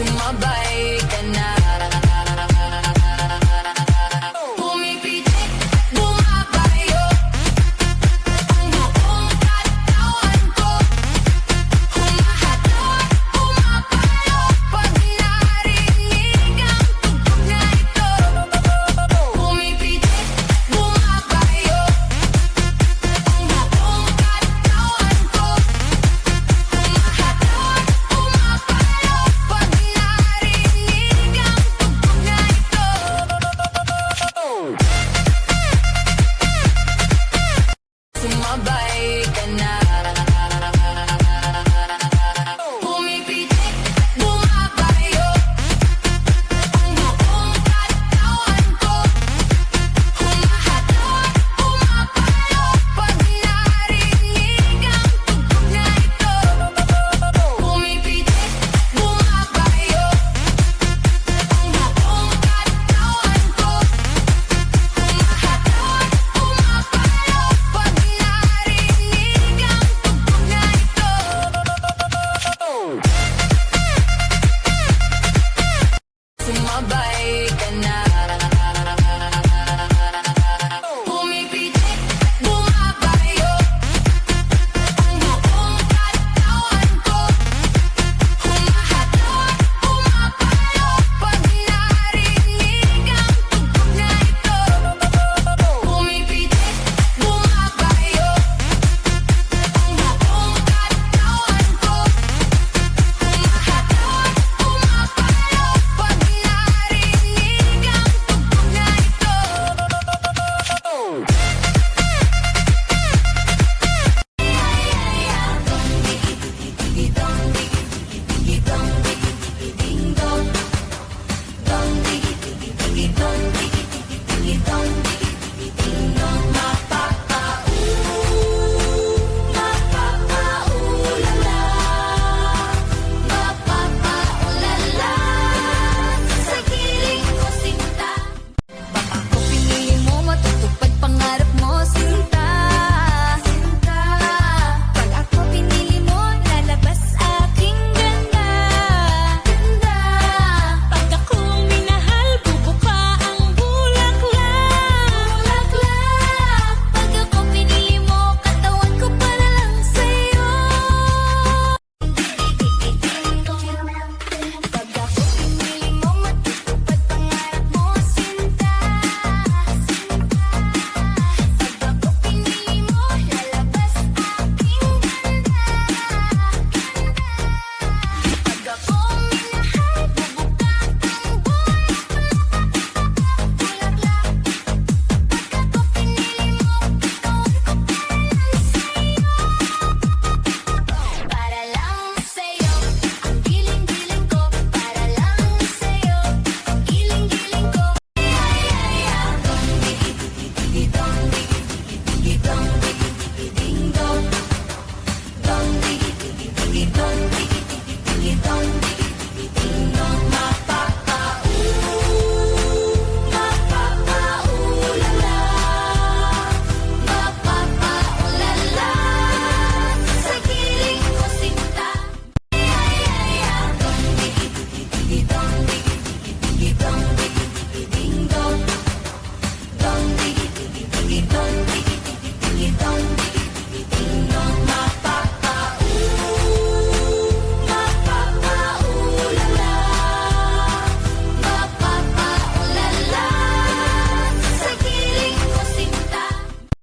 sumabay ka na. Pumipitik, bumabayo ang buong katawan ko. Humahataw, pumapalo pag narinig ang tugtog na ito. Pumipitik, bumabayo ang buong katawan ko. Humahataw, pumapalo pag narinig ang tugtog na ito. Sumabay ka na. Pumipitik, bumabayo ang buong katawan ko. Humahataw, pumapalo pag narinig ang tugtog na ito. Pumipitik, bumabayo ang buong katawan ko. Humahataw, pumapalo pag narinig ang tugtog na ito. Sumabay ka na. Pumipitik, bumabayo ang buong katawan ko. Humahataw, pumapalo pag narinig ang tugtog na ito. Pumipitik, bumabayo ang buong katawan ko. Humahataw, pumapalo pag narinig ang tugtog na ito. Mapapaulala sa giling ko sinta. Pangako pinili mo, matutupad pangarap mo, sinta. Pag ako pinili mo, lalabas aking ganda. Pag ako minahal, bubuka ang bulaklak. Pag ako pinili mo, katawan ko para lang sa'yo. Pag ako pinili mo, matutupad pangarap mo, sinta. Pag ako pinili mo, lalabas aking ganda. Pag ako minahal, bubuka ang bulaklak. Pag ako pinili mo, katawan ko para lang sa'yo. Ang giling-giling ko, para lang sa'yo. Ang giling-giling ko. Mapapaulala sa giling ko sinta.